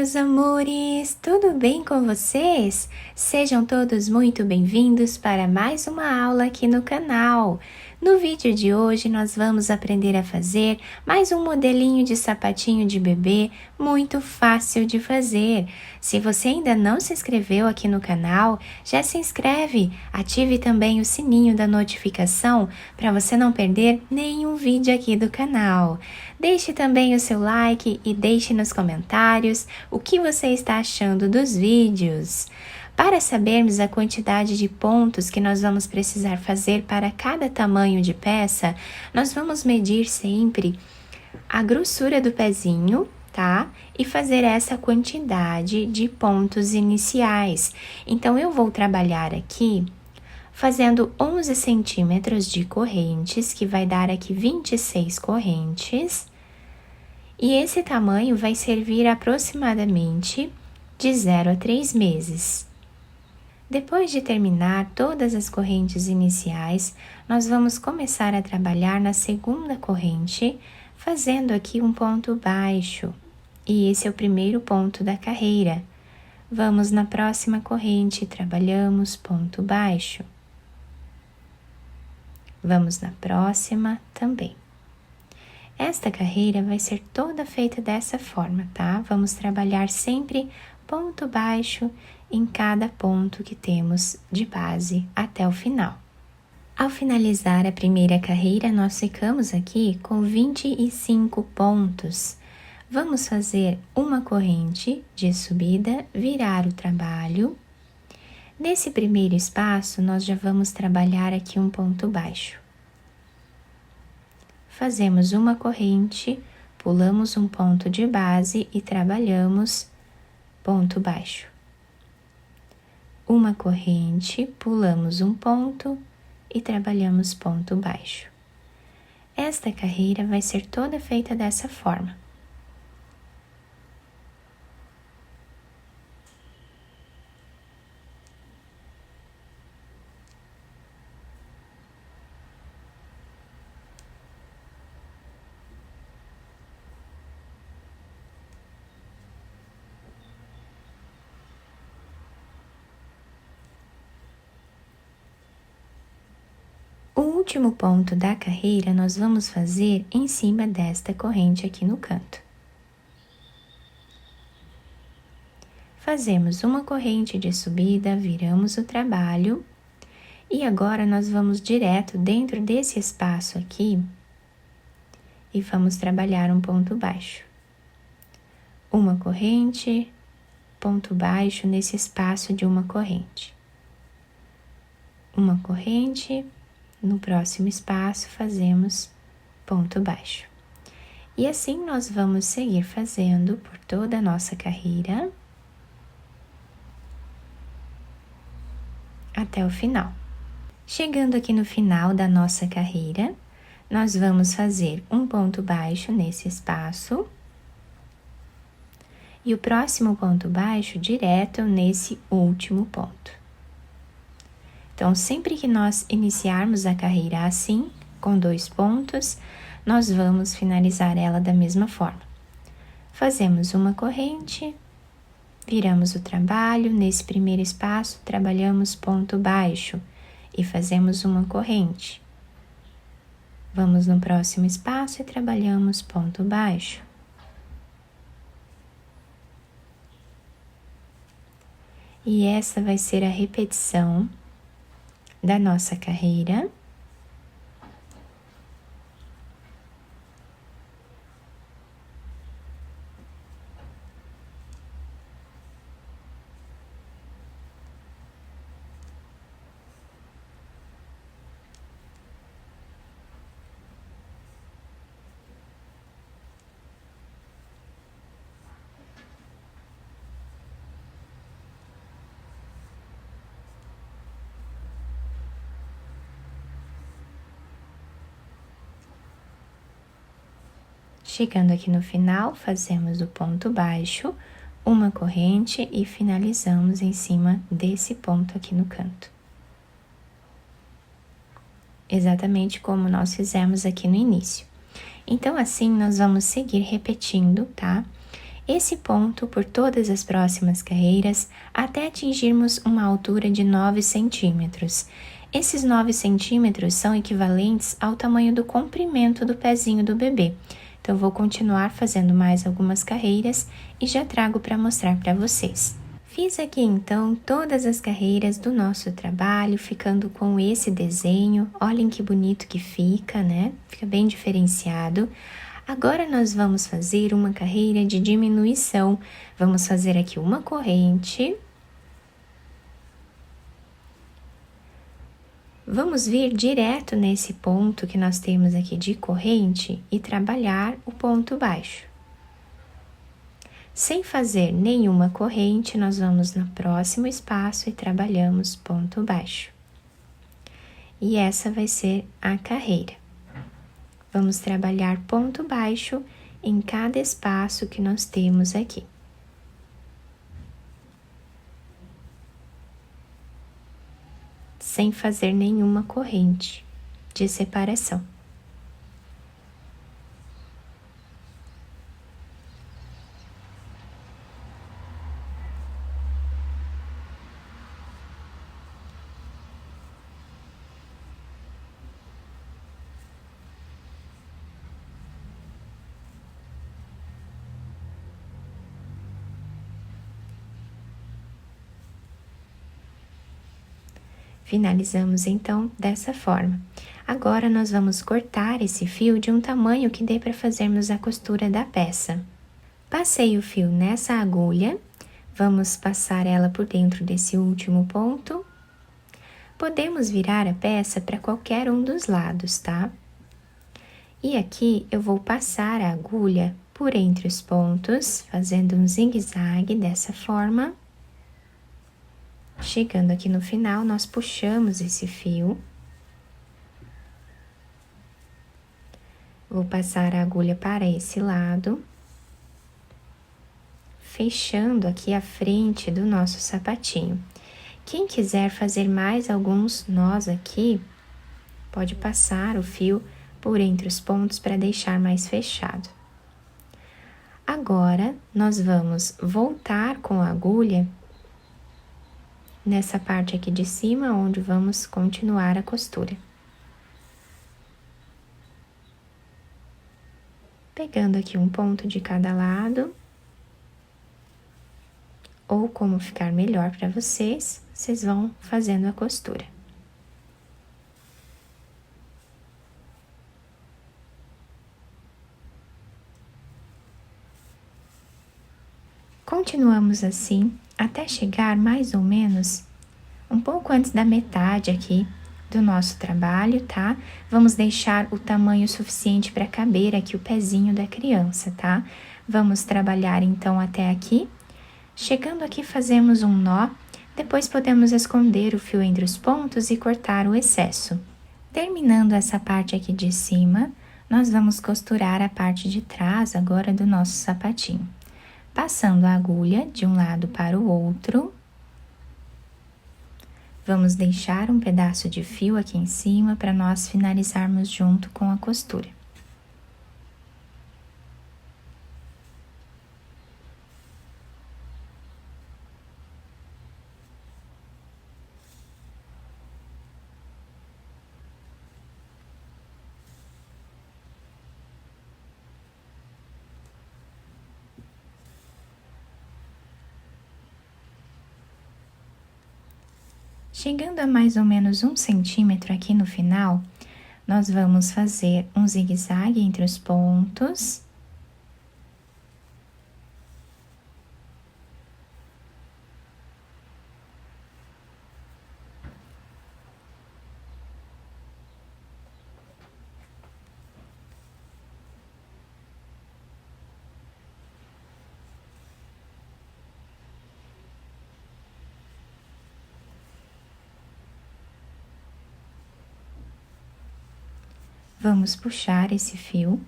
meus amores! Tudo bem com vocês? Sejam todos muito bem-vindos para mais uma aula aqui no canal. No vídeo de hoje nós vamos aprender a fazer mais um modelinho de sapatinho de bebê muito fácil de fazer. Se você ainda não se inscreveu aqui no canal, já se inscreve, ative também o sininho da notificação para você não perder nenhum vídeo aqui do canal. Deixe também o seu like e deixe nos comentários o que você está achando dos vídeos. Para sabermos a quantidade de pontos que nós vamos precisar fazer para cada tamanho de peça, nós vamos medir sempre a grossura do pezinho, tá? E fazer essa quantidade de pontos iniciais. Então, eu vou trabalhar aqui fazendo 11 centímetros de correntes, que vai dar aqui 26 correntes. E esse tamanho vai servir aproximadamente de 0 a 3 meses. Depois de terminar todas as correntes iniciais, nós vamos começar a trabalhar na segunda corrente, fazendo aqui um ponto baixo. E esse é o primeiro ponto da carreira. Vamos na próxima corrente, trabalhamos ponto baixo. Vamos na próxima também. Esta carreira vai ser toda feita dessa forma, tá? Vamos trabalhar sempre ponto baixo em cada ponto que temos de base até o final. Ao finalizar a primeira carreira, nós ficamos aqui com 25 pontos. Vamos fazer uma corrente de subida, virar o trabalho. Nesse primeiro espaço, nós já vamos trabalhar aqui um ponto baixo. Fazemos uma corrente, pulamos um ponto de base e trabalhamos ponto baixo. Uma corrente, pulamos um ponto e trabalhamos ponto baixo. Esta carreira vai ser toda feita dessa forma. O último ponto da carreira nós vamos fazer em cima desta corrente aqui no canto. Fazemos uma corrente de subida, viramos o trabalho e agora nós vamos direto dentro desse espaço aqui e vamos trabalhar um ponto baixo. Uma corrente, ponto baixo nesse espaço de uma corrente. Uma corrente. No próximo espaço, fazemos ponto baixo. E assim nós vamos seguir fazendo por toda a nossa carreira até o final. Chegando aqui no final da nossa carreira, nós vamos fazer um ponto baixo nesse espaço e o próximo ponto baixo direto nesse último ponto. Então, sempre que nós iniciarmos a carreira assim, com 2 pontos, nós vamos finalizar ela da mesma forma. Fazemos uma corrente, viramos o trabalho, nesse primeiro espaço, trabalhamos ponto baixo e fazemos uma corrente. Vamos no próximo espaço e trabalhamos ponto baixo. E essa vai ser a repetição da nossa carreira. Chegando aqui no final, fazemos o ponto baixo, uma corrente e finalizamos em cima desse ponto aqui no canto. Exatamente como nós fizemos aqui no início. Então, assim, nós vamos seguir repetindo, tá? esse ponto por todas as próximas carreiras até atingirmos uma altura de 9 centímetros. Esses 9 centímetros são equivalentes ao tamanho do comprimento do pezinho do bebê. Então, vou continuar fazendo mais algumas carreiras e já trago para mostrar para vocês. Fiz aqui, então, todas as carreiras do nosso trabalho, ficando com esse desenho. Olhem que bonito que fica, né? Fica bem diferenciado. Agora, nós vamos fazer uma carreira de diminuição. Vamos fazer aqui uma corrente. Vamos vir direto nesse ponto que nós temos aqui de corrente e trabalhar o ponto baixo. Sem fazer nenhuma corrente, nós vamos no próximo espaço e trabalhamos ponto baixo. E essa vai ser a carreira. Vamos trabalhar ponto baixo em cada espaço que nós temos aqui. Sem fazer nenhuma corrente de separação. Finalizamos então dessa forma. Agora nós vamos cortar esse fio de um tamanho que dê para fazermos a costura da peça. Passei o fio nessa agulha, vamos passar ela por dentro desse último ponto. Podemos virar a peça para qualquer um dos lados, tá? E aqui eu vou passar a agulha por entre os pontos, fazendo um zigue-zague dessa forma. Chegando aqui no final, nós puxamos esse fio. Vou passar a agulha para esse lado, fechando aqui a frente do nosso sapatinho. Quem quiser fazer mais alguns nós aqui, pode passar o fio por entre os pontos para deixar mais fechado. Agora, nós vamos voltar com a agulha nessa parte aqui de cima, onde vamos continuar a costura. Pegando aqui um ponto de cada lado, ou como ficar melhor para vocês, vocês vão fazendo a costura. Continuamos assim até chegar mais ou menos um pouco antes da metade aqui do nosso trabalho, tá? Vamos deixar o tamanho suficiente para caber aqui o pezinho da criança, tá? Vamos trabalhar então até aqui. Chegando aqui, fazemos um nó, depois podemos esconder o fio entre os pontos e cortar o excesso. Terminando essa parte aqui de cima, nós vamos costurar a parte de trás agora do nosso sapatinho. Passando a agulha de um lado para o outro, vamos deixar um pedaço de fio aqui em cima para nós finalizarmos junto com a costura. Chegando a mais ou menos 1 centímetro aqui no final, nós vamos fazer um zigue-zague entre os pontos. Vamos puxar esse fio,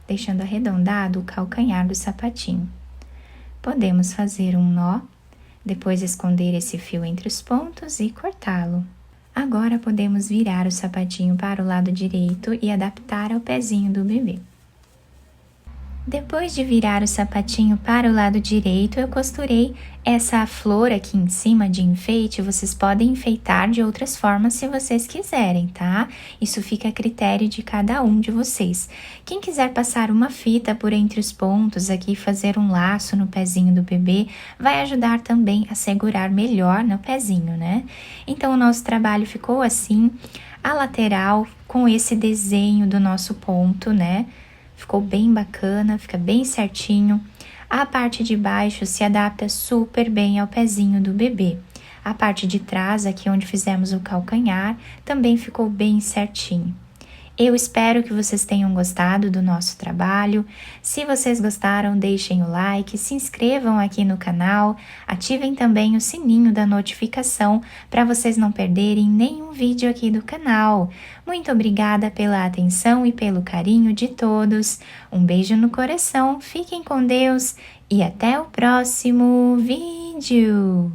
deixando arredondado o calcanhar do sapatinho. Podemos fazer um nó, depois esconder esse fio entre os pontos e cortá-lo. Agora, podemos virar o sapatinho para o lado direito e adaptar ao pezinho do bebê. Depois de virar o sapatinho para o lado direito, eu costurei essa flor aqui em cima de enfeite. Vocês podem enfeitar de outras formas se vocês quiserem, tá? Isso fica a critério de cada um de vocês. Quem quiser passar uma fita por entre os pontos aqui, fazer um laço no pezinho do bebê, vai ajudar também a segurar melhor no pezinho, né? Então, o nosso trabalho ficou assim, a lateral com esse desenho do nosso ponto, né? Ficou bem bacana, fica bem certinho. A parte de baixo se adapta super bem ao pezinho do bebê. A parte de trás, aqui onde fizemos o calcanhar, também ficou bem certinho. Eu espero que vocês tenham gostado do nosso trabalho. Se vocês gostaram, deixem o like, se inscrevam aqui no canal, ativem também o sininho da notificação para vocês não perderem nenhum vídeo aqui do canal. Muito obrigada pela atenção e pelo carinho de todos. Um beijo no coração, fiquem com Deus e até o próximo vídeo!